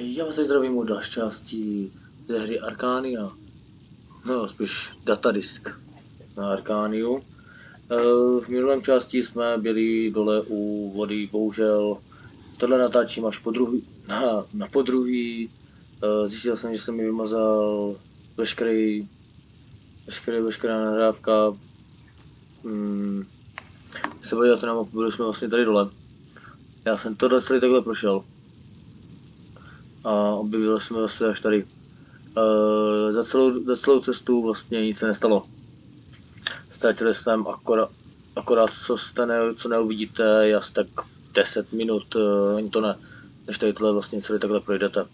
Já vás tady zdravím od další části ze hry Arcania, no spíš datadisk na Arcaniu. V minulém části jsme byli dole u vody, bohužel tohle natáčím až na podruhý. Zjistil jsem, že se mi vymazal veškerá nahrávka. Když se podíváte na mapu, byli jsme vlastně tady dole. Já jsem tohle celý takhle prošel. A objevil jsme zase až tady. Za celou cestu vlastně nic se nestalo. Ztratili jsme tam akorát co neuvidíte, je asi tak 10 minut, ani to ne, než tady tohle vlastně celý takhle projdete.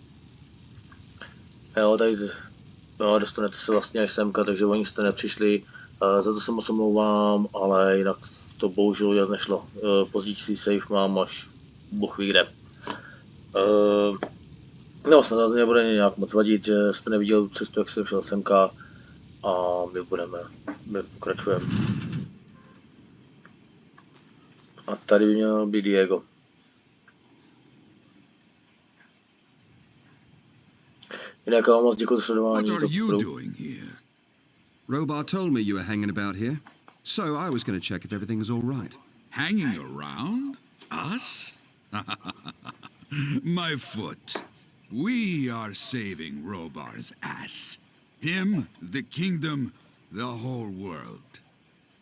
Jo, tady dostanete se vlastně až semka, takže oni jste nepřišli, za to se moc omlouvám, ale jinak to bohužel udělat nešlo. Pozdější save mám až Bůh ví kde. No, snad to nebude nějak moc vadit, že jste neviděl cestu, jak jsem šel semka, a my pokračujeme. A tady by měl být Diego. Jinak vám moc děkuji za sledování. What are you doing here? Robar told me you were hanging about here, so I was going to check if everything was all right. Hanging around? Us? My foot. We are saving Robar's ass. Him, the kingdom, the whole world.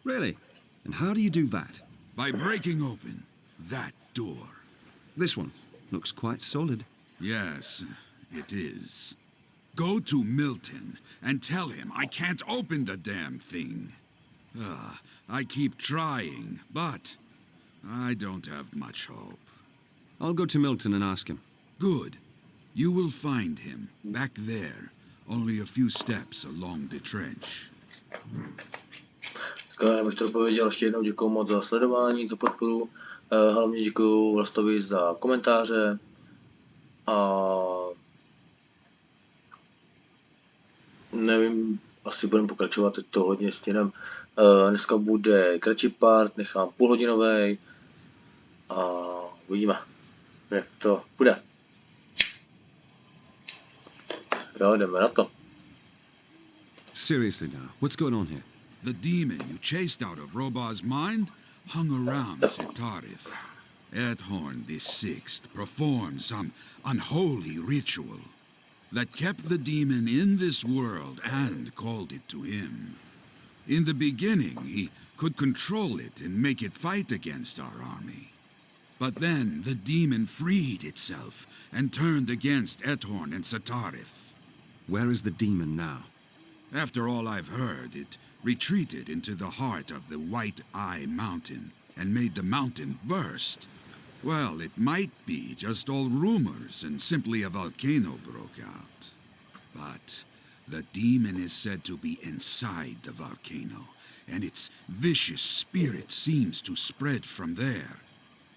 Really? And how do you do that? By breaking open that door. This one looks quite solid. Yes, it is. Go to Milton and tell him I can't open the damn thing. I keep trying, but I don't have much hope. I'll go to Milton and ask him. Good. You will find him back there, only a few steps along the trench. Já bych to pověděl ještě jednou, děkuji moc za sledování, za podporu. Hlavně děkuji Vlastovi za komentáře. A nevím, asi budeme pokračovat, teď to hodně stěnem. Dneska bude kratší part, nechám půlhodinový a uvidíme, jak to bude. Jo, jdeme na to. Seriously now, what's going on here? The demon you chased out of Robar's mind hung around Setarif. Ethorn the Sixth performed some unholy ritual that kept the demon in this world and called it to him. In the beginning, he could control it and make it fight against our army. But then the demon freed itself and turned against Ethorn and Setarif. Where is the demon now? After all I've heard, it retreated into the heart of the White Eye Mountain and made the mountain burst. Well, it might be just all rumors and simply a volcano broke out. But the demon is said to be inside the volcano, and its vicious spirit seems to spread from there,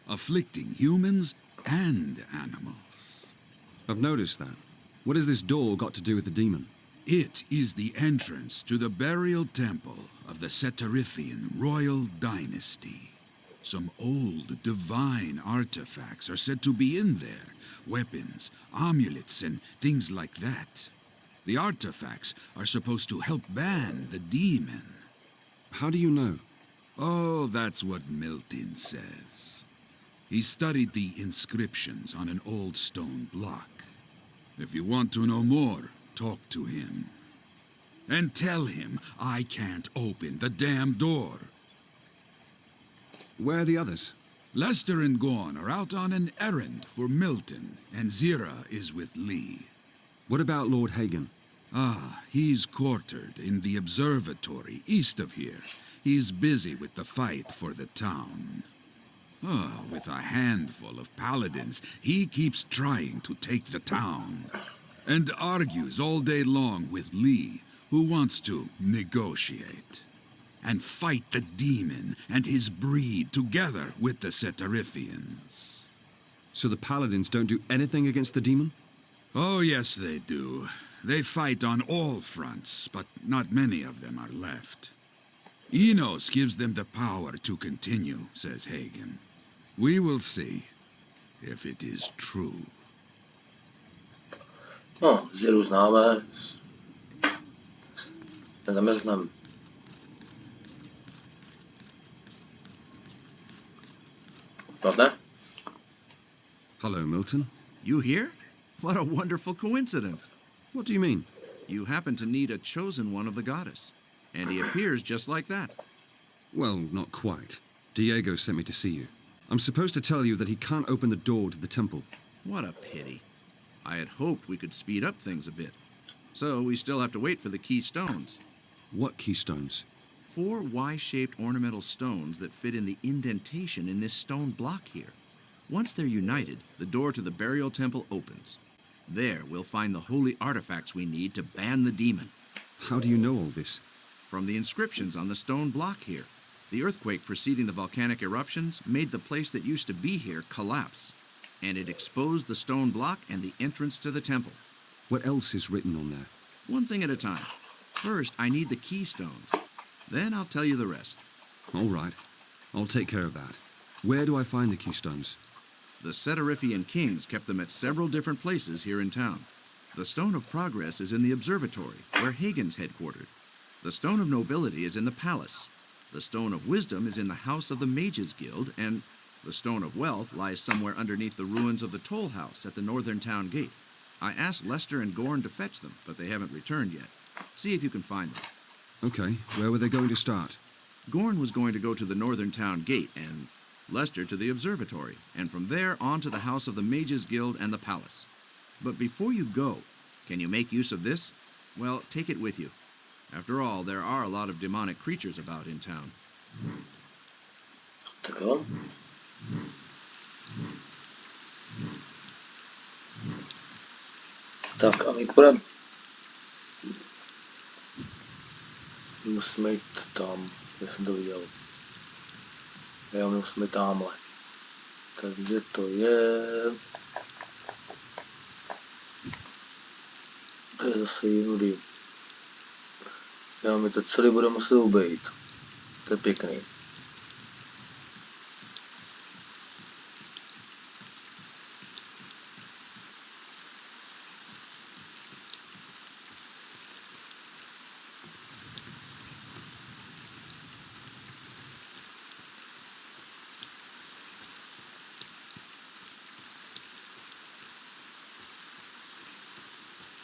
afflicting humans and animals. I've noticed that. What has this door got to do with the demon? It is the entrance to the burial temple of the Setarifian royal dynasty. Some old divine artifacts are said to be in there. Weapons, amulets, and things like that. The artifacts are supposed to help ban the demon. How do you know? Oh, that's what Milton says. He studied the inscriptions on an old stone block. If you want to know more, talk to him. And tell him I can't open the damn door. Where are the others? Lester and Gorn are out on an errand for Milton, and Zira is with Lee. What about Lord Hagen? He's quartered in the observatory east of here. He's busy with the fight for the town. With a handful of paladins, he keeps trying to take the town. And argues all day long with Lee, who wants to negotiate. And fight the demon and his breed together with the Setarifians. So the paladins don't do anything against the demon? Oh, yes, they do. They fight on all fronts, but not many of them are left. Enos gives them the power to continue, says Hagen. We will see if it is true. No, zjedu známe. Nezamrznem. Platné? Hello, Milton. You here? What a wonderful coincidence. What do you mean? You happen to need a chosen one of the goddess. And he appears just like that. Well, not quite. Diego sent me to see you. I'm supposed to tell you that he can't open the door to the temple. What a pity. I had hoped we could speed up things a bit. So we still have to wait for the key stones. What keystones? 4 Y-shaped ornamental stones that fit in the indentation in this stone block here. Once they're united, the door to the burial temple opens. There, we'll find the holy artifacts we need to ban the demon. How do you know all this? From the inscriptions on the stone block here. The earthquake preceding the volcanic eruptions made the place that used to be here collapse. And it exposed the stone block and the entrance to the temple. What else is written on there? One thing at a time. First, I need the keystones. Then I'll tell you the rest. All right. I'll take care of that. Where do I find the keystones? The Setarifian kings kept them at several different places here in town. The Stone of Progress is in the observatory, where Hagen's headquartered. The Stone of Nobility is in the palace. The Stone of Wisdom is in the house of the Mages Guild, and the Stone of Wealth lies somewhere underneath the ruins of the toll house at the northern town gate. I asked Lester and Gorn to fetch them, but they haven't returned yet. See if you can find them. Okay, where were they going to start? Gorn was going to go to the northern town gate, and Lester to the observatory, and from there on to the house of the Mages Guild and the palace. But before you go, can you make use of this? Well, take it with you. After all, there are a lot of demonic creatures about in town. Tak jo. Tak a my půjdeme. Musíme jít tam, kde jsem to viděl. Jo, musíme jít tamhle. Tak kde to je? To je zase jinudy. Jo, my to celý budeme muset obejít. To je pěkný.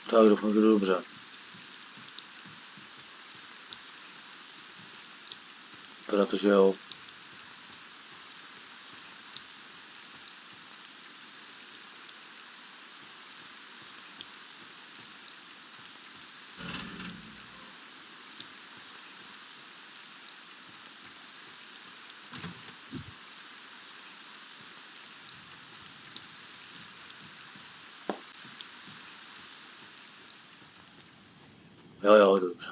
Tak doufám, že to dobře. Protože jo. Jo, dobře.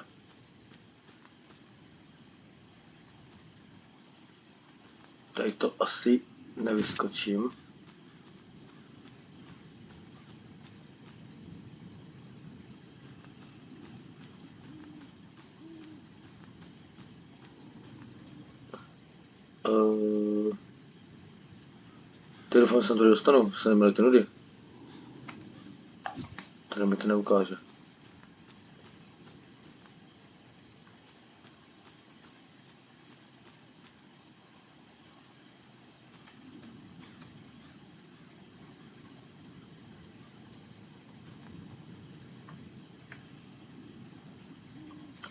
Tady to asi nevyskočím. Ty doufám, že se tady dostanu, se neměli ty nudy. Tady mi to neukáže.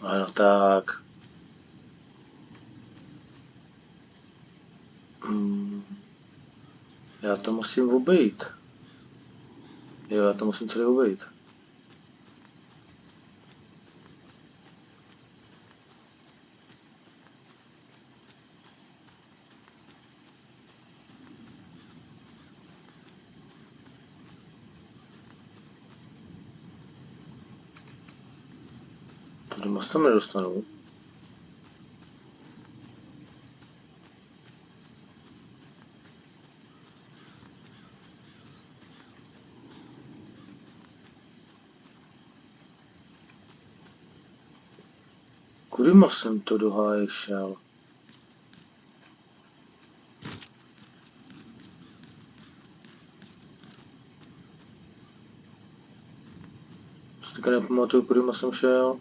Ano, tak. Já to musím obejít. Jo, já to musím celý obejít. Tady moc tam nedostanu. Kudyma jsem to do háje šel? Teďka nepamatuju, kudyma jsem šel.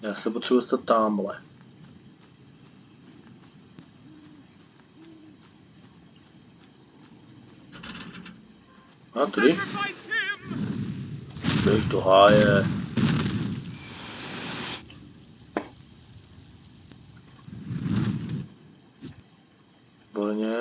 Já se potřebuji dostat támhle. A tady? Běž do háje. Volně.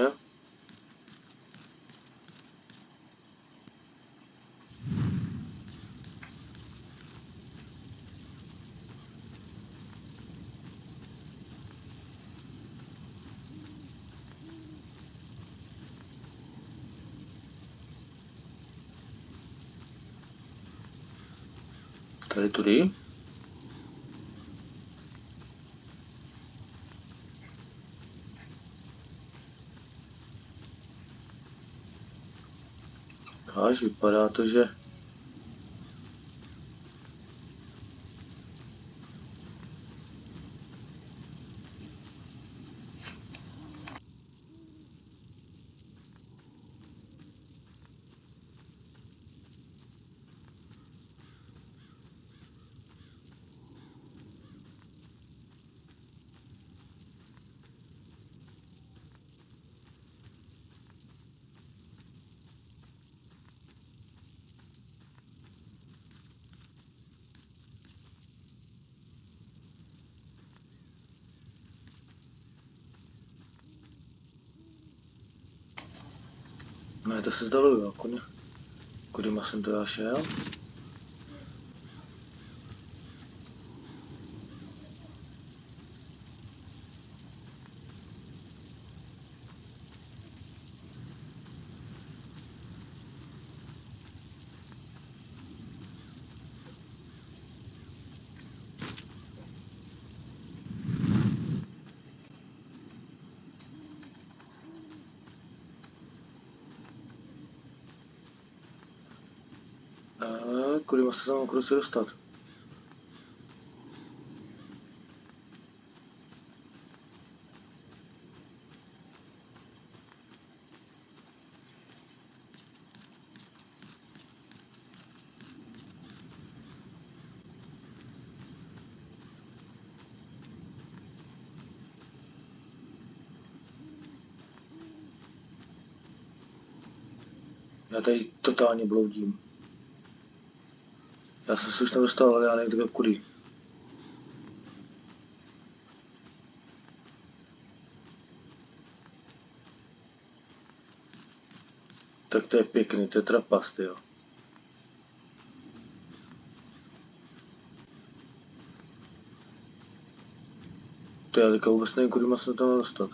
Tady tudy. Až vypadá to, že ne, to se zdalo, jo, kudyma jsem to já šel. Kudyma se tam kruci dostat? Já tady totálně bloudím. Já jsem se už tam dostal, ale já nevím kudy. Tak to je pěkný, to je trapas, jo. To já teďka vůbec nevím, kudy se tam dostat.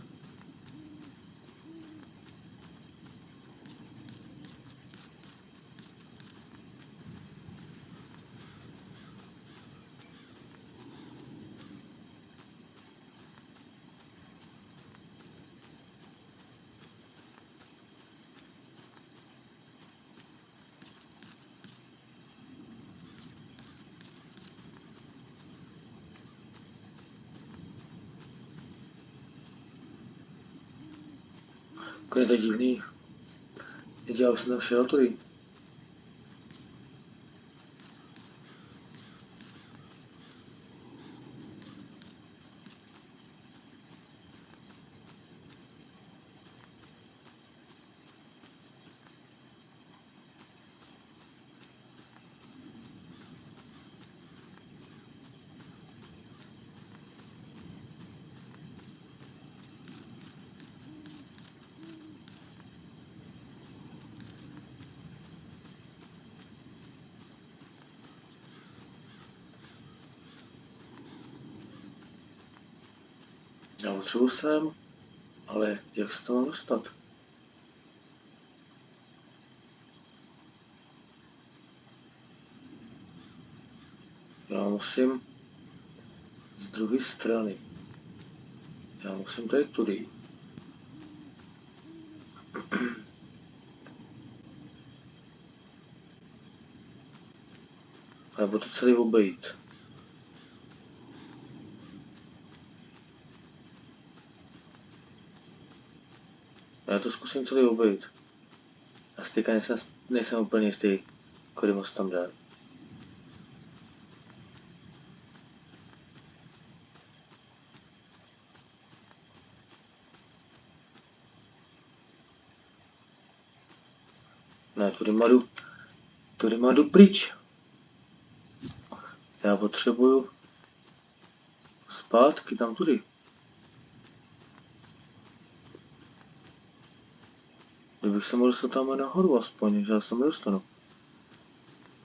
Je to divný. Já už jsem tam šel tudy. Já potřebuji sem, ale jak se to mám dostat? Já musím z druhé strany. Já musím tady tudy. Nebo to celý obejít. Já to zkusím celý obejít. A teďka nejsem úplně jistý, kudy moc tam jde. Ne, tudy má jdu pryč. Já potřebuju zpátky tam tudy. Kdybych se mohl dostat tam nahoru aspoň, že já se tam nedostanu.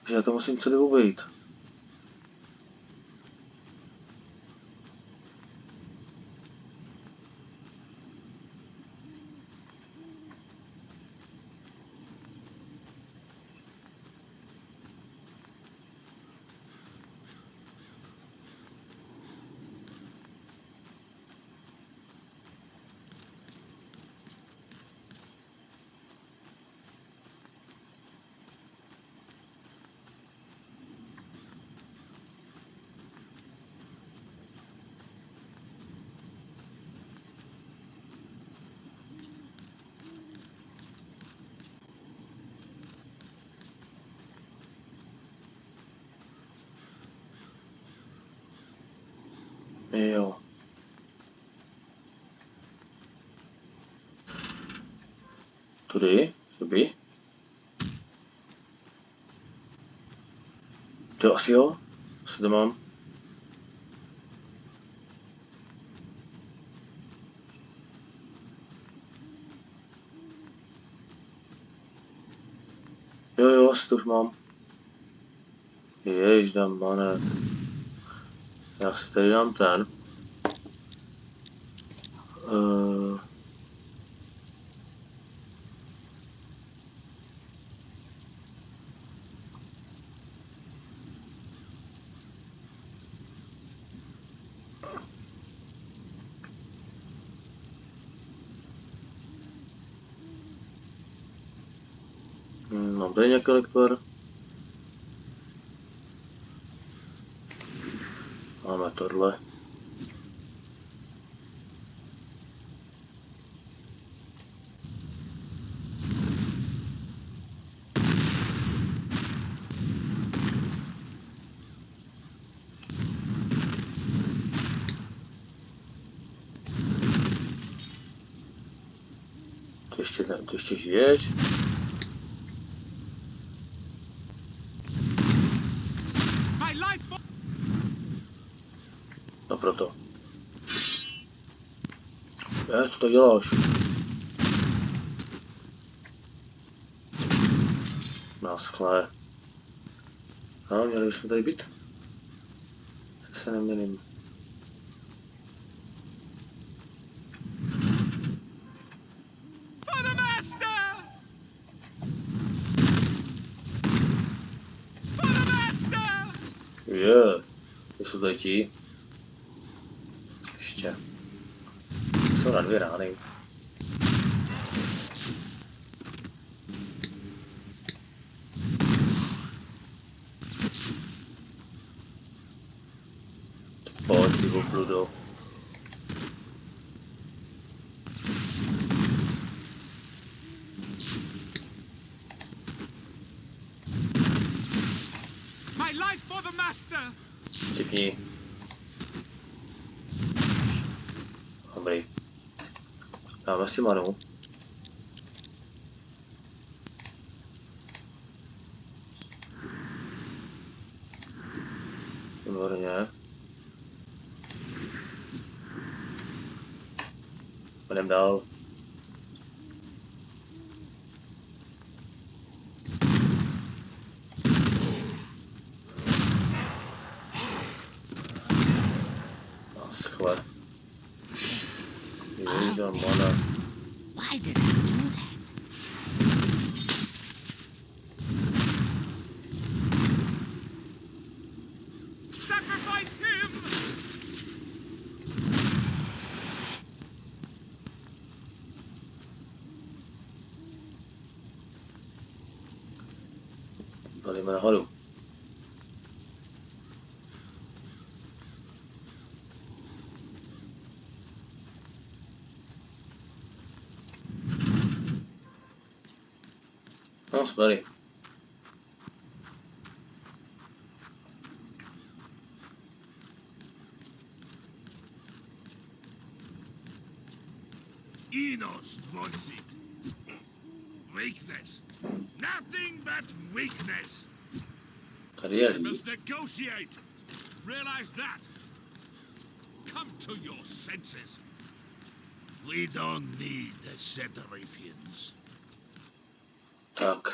Že já to musím celý obejít. Jo. Tudy? Tudy? To asi jo? Asi to mám. Jo, asi to už mám. Ježdamane. Já si tady dám ten. Mám tady nějaký lektor. Máme tohle. Ty ještě žiješ? No proto. Co to děláš? Naschle. No, měli bychom tady být? Tak se neměním. Jsou tady ti. Ještě. Jsou na 2 rány. Pojď, ty obludo. Čekni. Dobrý. Dáme si manu. Výborně. Jdem dál. Naschle. Ježdamane. Why did I do that? Sacrifice him! jdeme nahoru. No, jsme tady. Enos wants it. Weakness. Nothing but weakness. Tady je We líp. must negotiate. Realize that. Come to your senses. We don't need the Setarifians. Tak,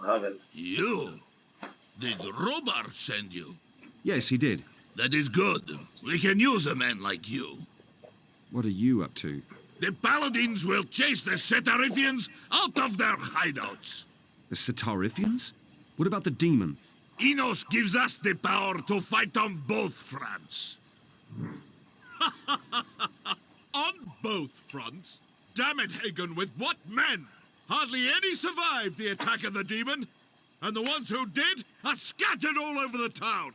Hagen. You? Did Robert send you? Yes, he did. That is good. We can use a man like you. What are you up to? The paladins will chase the Setarifians out of their hideouts. The Setarifians? What about the demon? Enos gives us the power to fight on both fronts. On both fronts? Damn it, Hagen, with what men? Hardly any survived the attack of the demon, and the ones who did are scattered all over the town.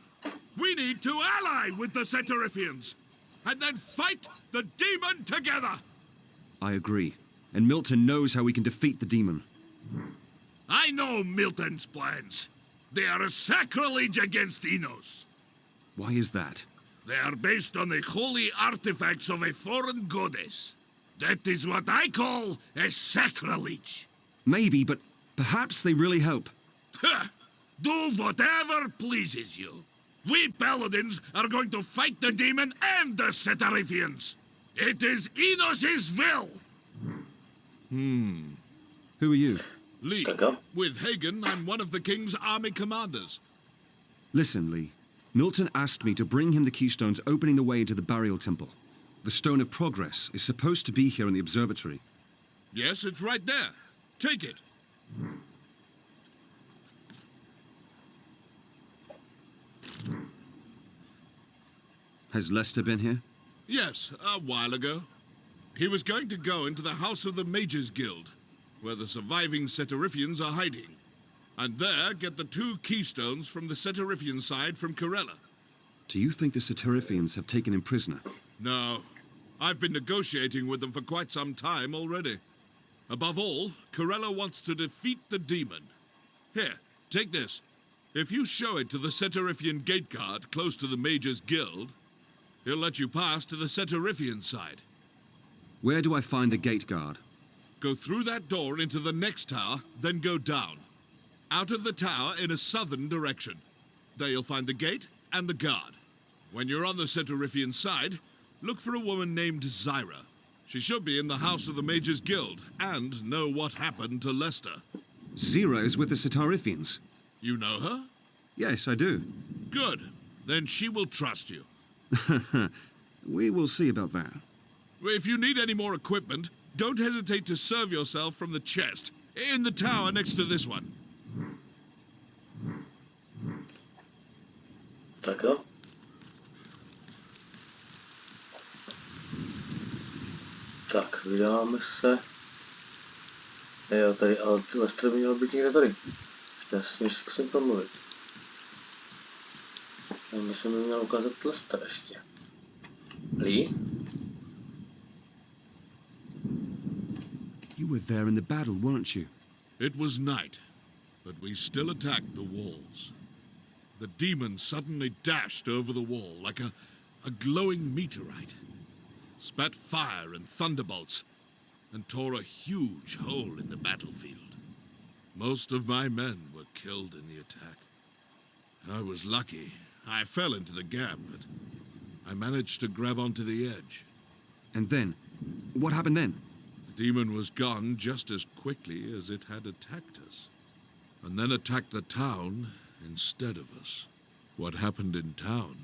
We need to ally with the Setarifians, and then fight the demon together. I agree. And Milton knows how we can defeat the demon. I know Milton's plans. They are a sacrilege against Enos. Why is that? They are based on the holy artifacts of a foreign goddess. That is what I call a sacrilege. Maybe, but perhaps they really help. Do whatever pleases you. We paladins are going to fight the demon and the Setarifians. It is Enos's will. Who are you? Lee, Taka? with Hagen, I'm one of the king's army commanders. Listen, Lee. Milton asked me to bring him the keystones opening the way to the burial temple. The Stone of Progress is supposed to be here in the observatory. Yes, it's right there. Take it. Has Lester been here? Yes, a while ago. He was going to go into the House of the Mages Guild, where the surviving Setarifians are hiding, and there get the 2 keystones from the Setarifian side from Corella. Do you think the Setarifians have taken him prisoner? No, I've been negotiating with them for quite some time already. Above all, Corella wants to defeat the demon. Here, take this. If you show it to the Setarifian gate guard close to the Mages Guild, he'll let you pass to the Setarifian side. Where do I find the gate guard? Go through that door into the next tower, then go down. Out of the tower in a southern direction. There you'll find the gate and the guard. When you're on the Setarifian side, look for a woman named Zyra. She should be in the House of the Mages Guild and know what happened to Lester. Zira is with the Setarifians. You know her? Yes, I do. Good. Then she will trust you. We will see about that. If you need any more equipment, don't hesitate to serve yourself from the chest in the tower next to this one. Tak jo. Tak, vydáme se. Jo, tady, ale Lester by měl být někde tady. Já se s ním zkusím promluvit. Já myslím, že by měl ukázat Lester ještě. Lee? You were there in the battle, weren't you? It was night, but we still attacked the walls. The demon suddenly dashed over the wall like a glowing meteorite, spat fire and thunderbolts, and tore a huge hole in the battlefield. Most of my men were killed in the attack. I was lucky. I fell into the gap, but I managed to grab onto the edge. And then? What happened then? The demon was gone just as quickly as it had attacked us, and then attacked the town instead of us. What happened in town,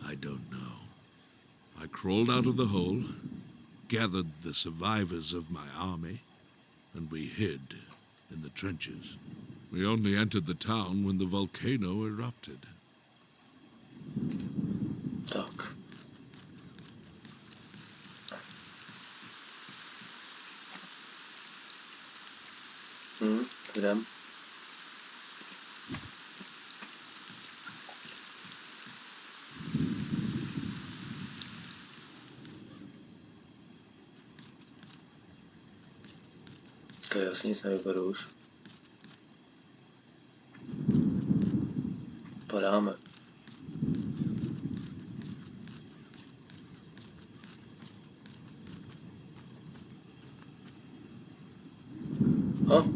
I don't know. I crawled out of the hole, gathered the survivors of my army, and we hid in the trenches. We only entered the town when the volcano erupted. Tak. Jdem. To je asi nic nevyberu už. Padáme.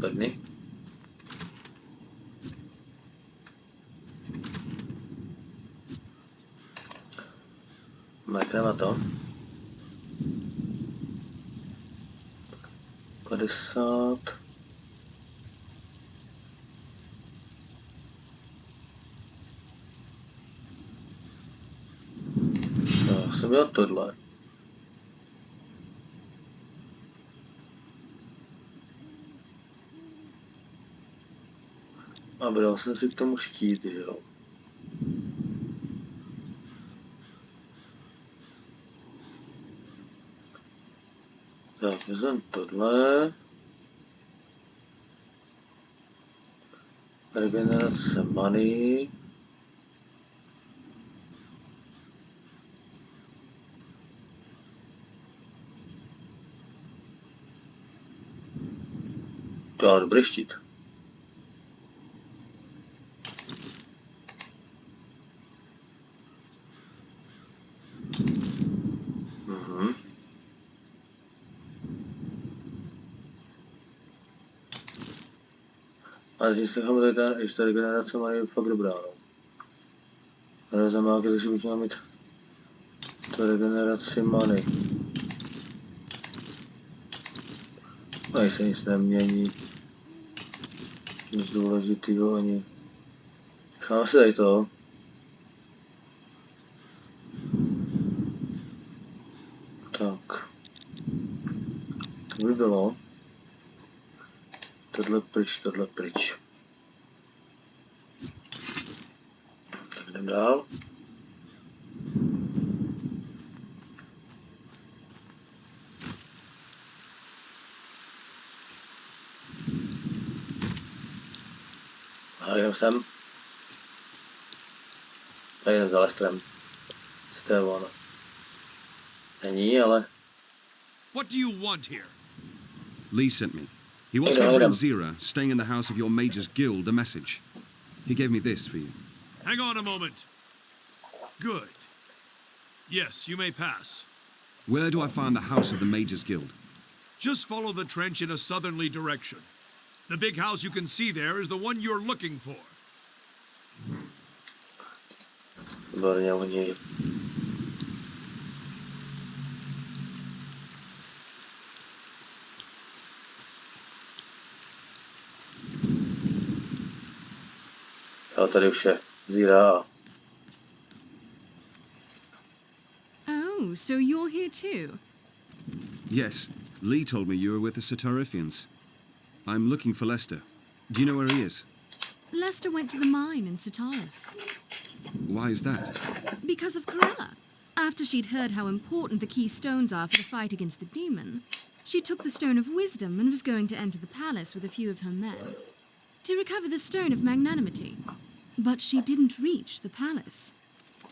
Pevný. Mrkneme to. 50. No, jsem měl tohle. A bral jsem si k tomu štít, jo. Tak, vezmeme tohle. Regenerace many. To je dobrý štít. Ale když se cháme, že ta regenerace má je fakt dobrá, no. Ale zamáky, takže bych měl mít tu regeneraci many. Tady se nic nemění. Nic důležitýho ani. Necháme si tady to. Tak. To by bylo. Tohle pryč, tohle pryč. Tak jdem dál. A jdem sem. Tady jdem za Lesterem. To je ono. Není, ale... What do you want here? Lee sent me. He wants me to bring Zira, staying in the house of your Mage's Guild, a message. He gave me this for you. Hang on a moment. Good. Yes, you may pass. Where do I find the house of the Mage's Guild? Just follow the trench in a southerly direction. The big house you can see there is the one you're looking for. Výborně, oni... A tady už je Zira. Oh, so you're here too? Yes, Lee told me you were with the Satarifians. I'm looking for Lester. Do you know where he is? Lester went to the mine in Satarif. Why is that? Because of Corella. After she'd heard how important the key stones are for the fight against the demon, she took the Stone of Wisdom and was going to enter the palace with a few of her men to recover the Stone of Magnanimity. But she didn't reach the palace.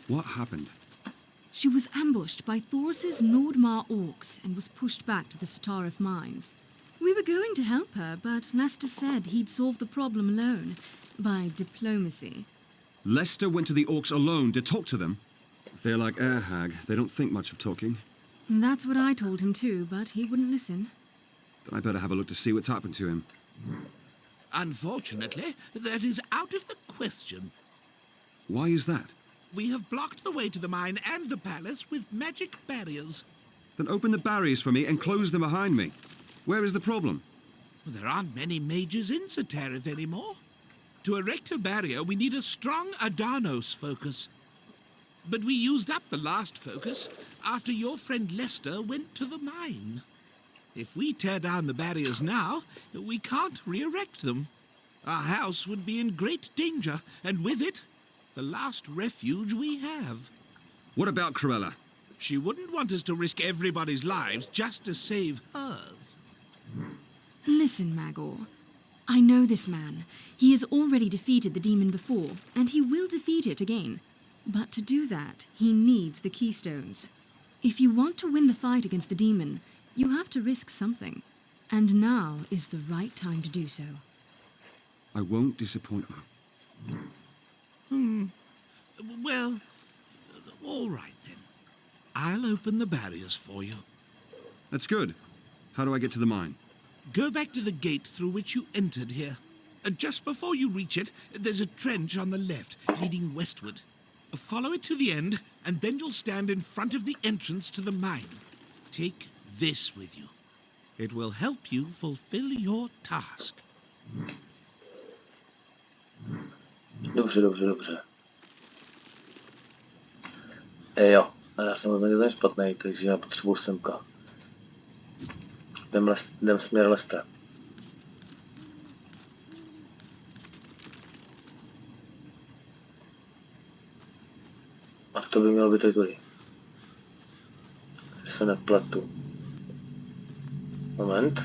What happened? She was ambushed by Thoris's Nordmar orcs and was pushed back to the Satarif mines. We were going to help her, but Lester said he'd solve the problem alone, by diplomacy. Lester went to the orcs alone to talk to them? They're like Airhag. They don't think much of talking. That's what I told him too, but he wouldn't listen. Then I better have a look to see what's happened to him. Unfortunately, that is out of the question. Why is that? We have blocked the way to the mine and the palace with magic barriers. Then open the barriers for me and close them behind me. Where is the problem? There aren't many mages in Satarif anymore. To erect a barrier, we need a strong Adanos focus. But we used up the last focus after your friend Lester went to the mine. If we tear down the barriers now, we can't re-erect them. Our house would be in great danger, and with it, the last refuge we have. What about Corella? She wouldn't want us to risk everybody's lives just to save hers. Listen, Magor. I know this man. He has already defeated the demon before, and he will defeat it again. But to do that, he needs the keystones. If you want to win the fight against the demon, you have to risk something. And now is the right time to do so. I won't disappoint you. Well, all right then. I'll open the barriers for you. That's good. How do I get to the mine? Go back to the gate through which you entered here. Just before you reach it, there's a trench on the left, leading westward. Follow it to the end, and then you'll stand in front of the entrance to the mine. Take this with you. It will help you fulfill your task. Dobře, dobře, dobře. Jo, a já jsem rozhodně ten špatný, takže já potřebuji semka. Jdem směr Lestera. A to by mělo být tady. Když se nepletu. Moment.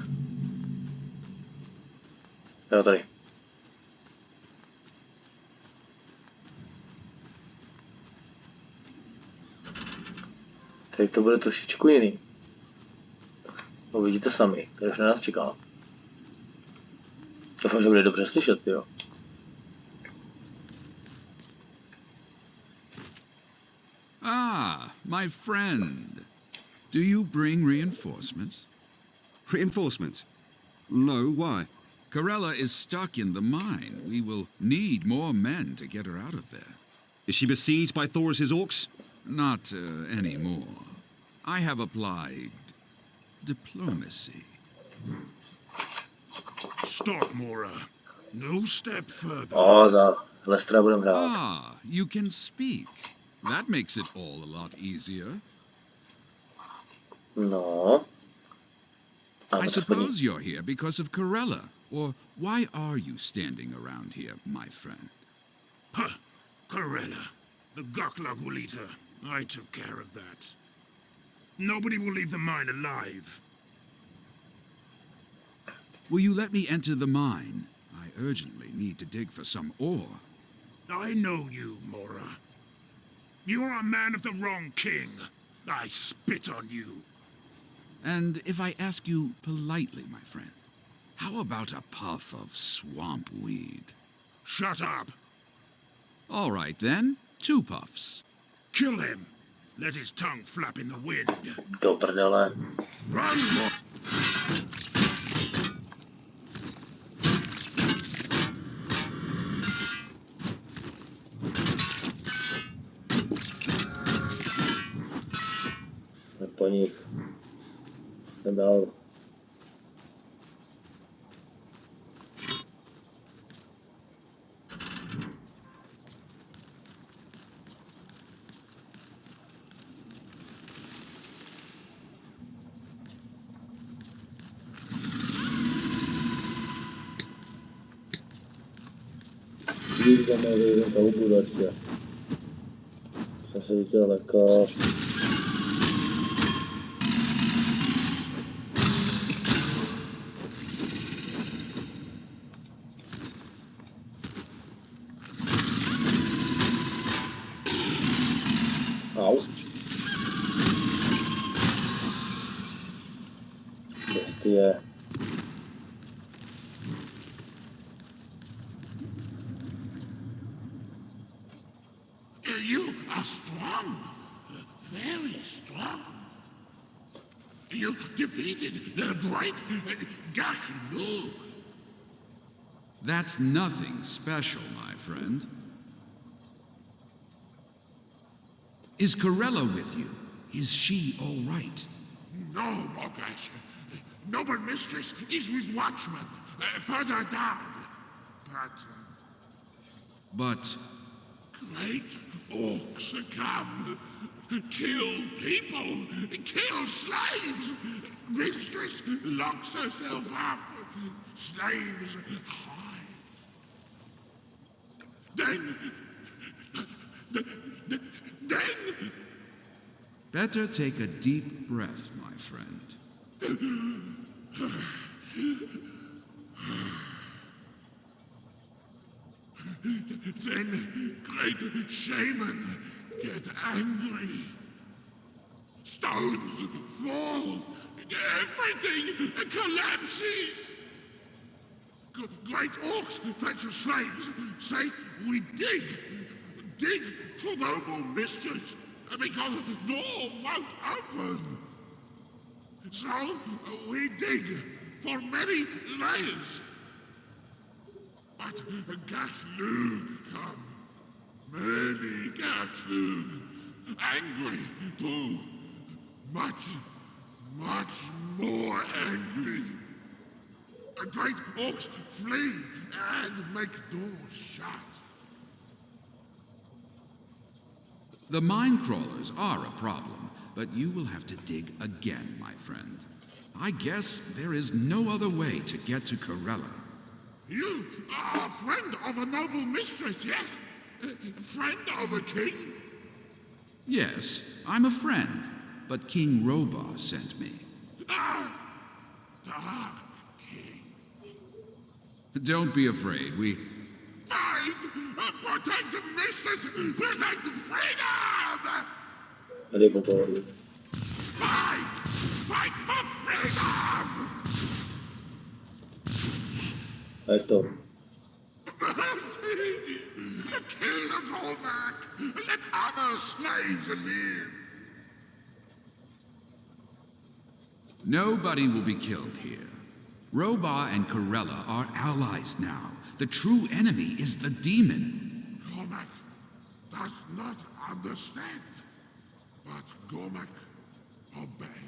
Jo, tady. Tady to bude trošičku jiný. Uvidíte sami, tady už na nás čeká. Doufám, že bude dobře slyšet, jo. Ah, my friend. Do you bring reinforcements? Reinforcements? No, why? Corella is stuck in the mine. We will need more men to get her out of there. Is she besieged by Thoris's orcs? Not anymore. I have applied diplomacy. Stop, Mora. No step further. O, za Lestera budeme hrát. Ah, you can speak. That makes it all a lot easier. No. I suppose you're here because of Corella. Or why are you standing around here, my friend? Huh. Corella. The Goklag will eat her. I took care of that. Nobody will leave the mine alive. Will you let me enter the mine? I urgently need to dig for some ore. I know you, Mora. You're a man of the wrong king. I spit on you. And if I ask you politely, my friend, how about a puff of swamp weed? Shut up. All right then, 2 puffs. Kill him. Let his tongue flap in the wind. Do prdele. Run, Mora. Po nich. Dál. Víc za mnou vyjdu ta ubudu ještě. Jsem se viděl jako... Au. Bestie. You are strong. Very strong. You defeated the great Gaklu. That's nothing special, my friend. Is Corella with you? Is she all right? No, Mogash. Noble mistress is with watchmen further down. But Great orcs come. Kill people. Kill slaves. Mistress locks herself up. Slaves hide. Then... better take a deep breath, my friend. Then great shaman get angry. Stones fall. Everything collapses. Great orcs, French slaves, say we dig to noble mistress, because door won't open. So we dig for many layers. But Gaslug come. Many Gaslug. Angry too. Much more angry. The great orcs flee and make doors shut. The mine crawlers are a problem, but you will have to dig again, my friend. I guess there is no other way to get to Corella. You are a friend of a noble mistress, yes? Friend of a king? Yes, I'm a friend, but King Robah sent me. Ah! Dark king. Don't be afraid, we... Fight! Protect the mistress! Protect freedom! Tady popohodu. Fight! Fight for freedom! A je to. Mercy! Kill the Gormak! Let other slaves live! Nobody will be killed here. Robah and Corella are allies now. The true enemy is the demon. Gormak does not understand. But Gormak, obey.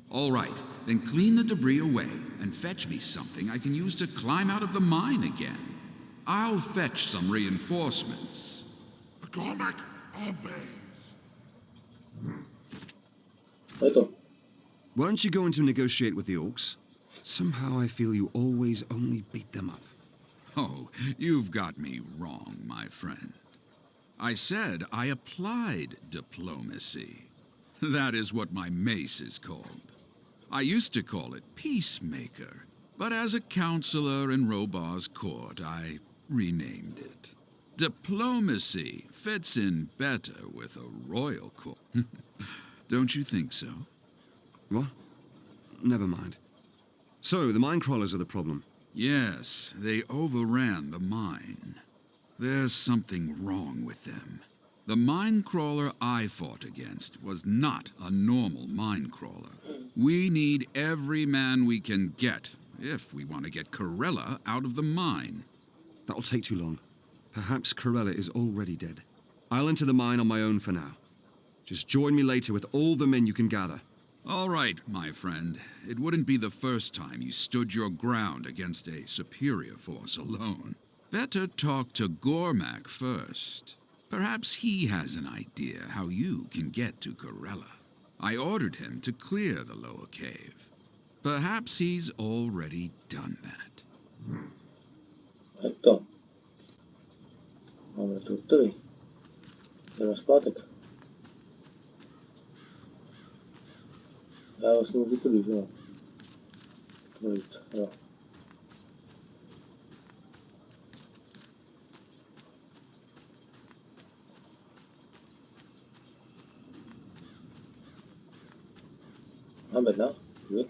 All right, then clean the debris away and fetch me something I can use to climb out of the mine again. I'll fetch some reinforcements. Gormak obeys. A je to. Weren't you going to negotiate with the orcs? Somehow I feel you always only beat them up. Oh, you've got me wrong, my friend. I said I applied diplomacy. That is what my mace is called. I used to call it Peacemaker, but as a counselor in Robah's court, I renamed it. Diplomacy fits in better with a royal court. Don't you think so? What? Never mind. So, the mine crawlers are the problem. Yes, they overran the mine. There's something wrong with them. The mine crawler I fought against was not a normal mine crawler. We need every man we can get if we want to get Corella out of the mine. That'll take too long. Perhaps Corella is already dead. I'll enter the mine on my own for now. Just join me later with all the men you can gather. All right, my friend. It wouldn't be the first time you stood your ground against a superior force alone. Better talk to Gormak first. Perhaps he has an idea how you can get to Corella. I ordered him to clear the lower cave. Perhaps he's already done that. A je to. Máme to hotový. Jdeme zpátek. Já vlastně můžu tudy, že jo? Projít, jo. Máme dna, jo?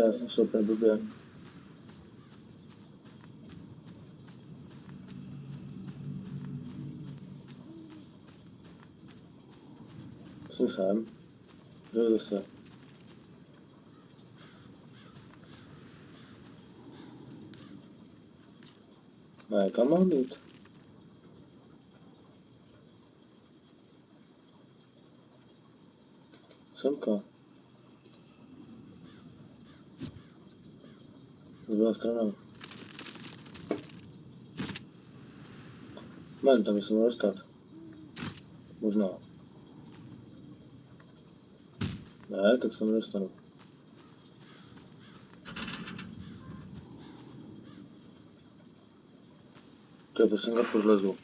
Já jsem se úplně blbě. Jsem sem. Jdu zase. Ne, kam mám jít? Semka. Druhá strana. Man, tam se mohl dostat. Možná. Ne, tak se nedostanu. Počkej, prosím, já furt lezu.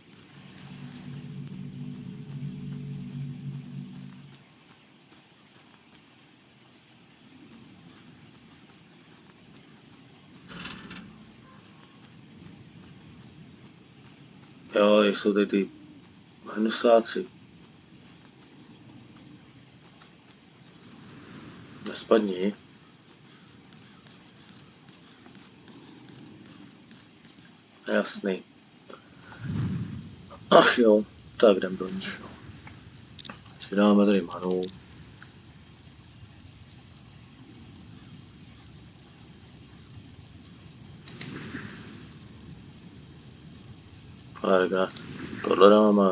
Jo, jsou tady ty hnusáci. Nespadni. Jasný. Ach jo, tak jdem do nich. Si dáme tady manu. Tak, tohle dáme.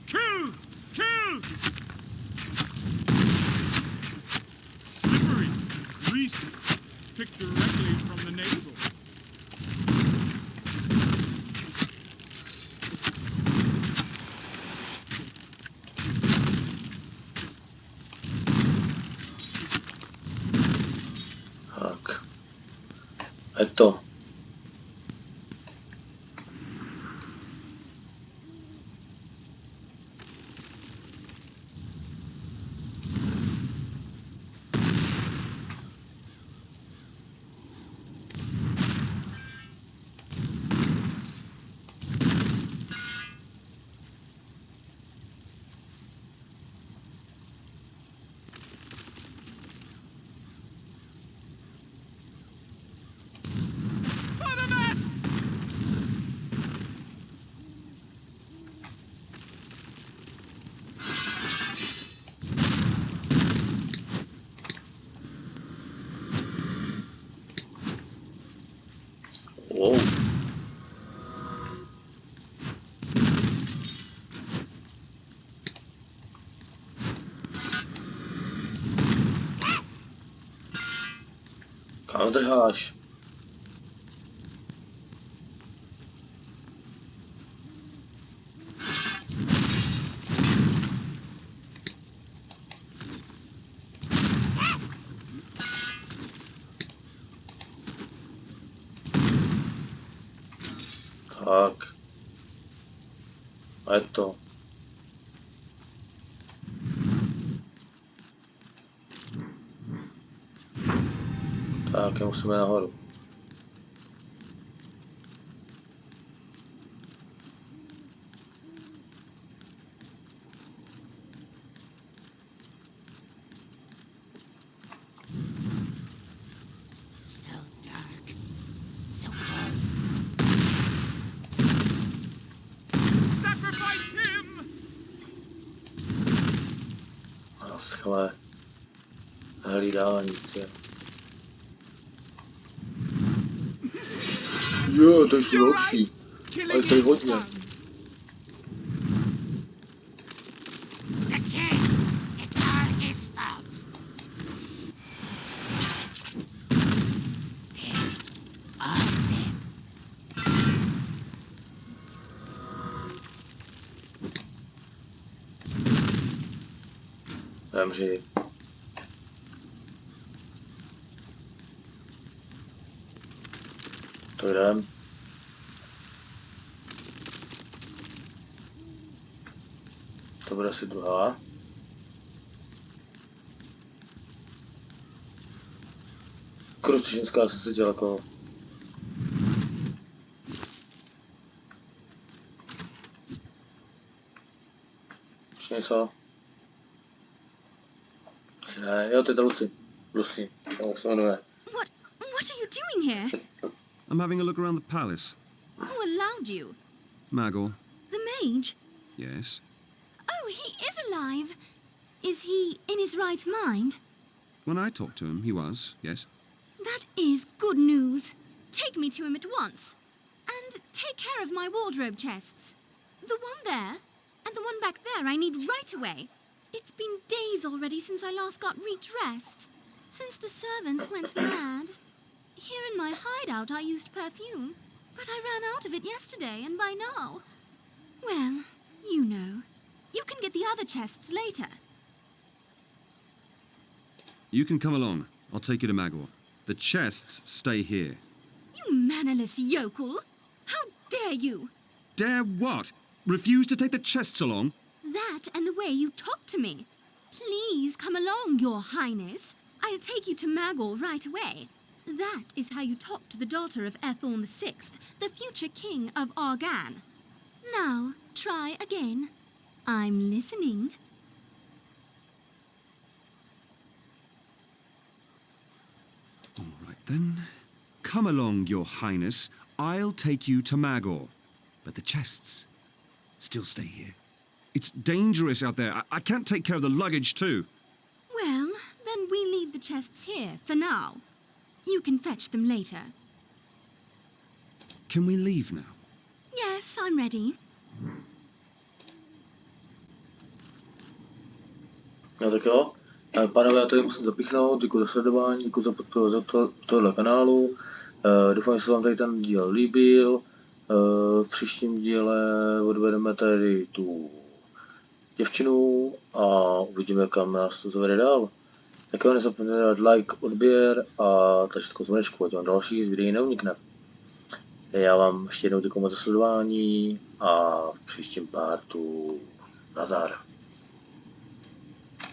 Kill! Kill! Slippery, greasy, picked directly from the navel. Tak. Je to. Wow. Kam drháš? Tak. A je to. Tak, musíme nahoru. Naschle. Hlídání, tě. Jo, to ještě další. A je tady hodně. Zemři. To jdem. To bude asi druhá. Kruč ženská se cítila jako... Ještě něco? Ne, jo, to je ta Lucy. Lucy, jak se jmenuje. What are you doing here? I'm having a look around the palace. Who allowed you? Magor. The mage? Yes. Oh, he is alive. Is he in his right mind? When I talked to him, he was, yes. That is good news. Take me to him at once. And take care of my wardrobe chests. The one there, and the one back there I need right away. It's been days already since I last got redressed. Since the servants went mad. Here in my hideout I used perfume, but I ran out of it yesterday, and by now... Well, you know. You can get the other chests later. You can come along. I'll take you to Magor. The chests stay here. You mannerless yokel! How dare you? Dare what? Refuse to take the chests along? That and the way you talk to me. Please come along, Your Highness. I'll take you to Magor right away. That is how you talk to the daughter of Ethorn VI, the future king of Argan. Now, try again. I'm listening. All right then. Come along, Your Highness. I'll take you to Magor. But the chests still stay here. It's dangerous out there. I can't take care of the luggage too. Well, then we leave the chests here for now. You can fetch them later. Can we leave now? Yes, I'm ready. No tak jo. Pánové, já tady musím zapichnout, děkuji za sledování, děkuji za podporu tohle kanálu. Doufám, že se vám tady ten díl líbil. V příštím díle odvedeme tady tu děvčinu a uvidíme, kam nás to zavede dál. Tak jo, nezapomeňte dát like, odběr a tlačítko zvonečku, ať vám další z videí neunikne. Já vám ještě jednou děkuji za sledování a v příštím partu nazdar.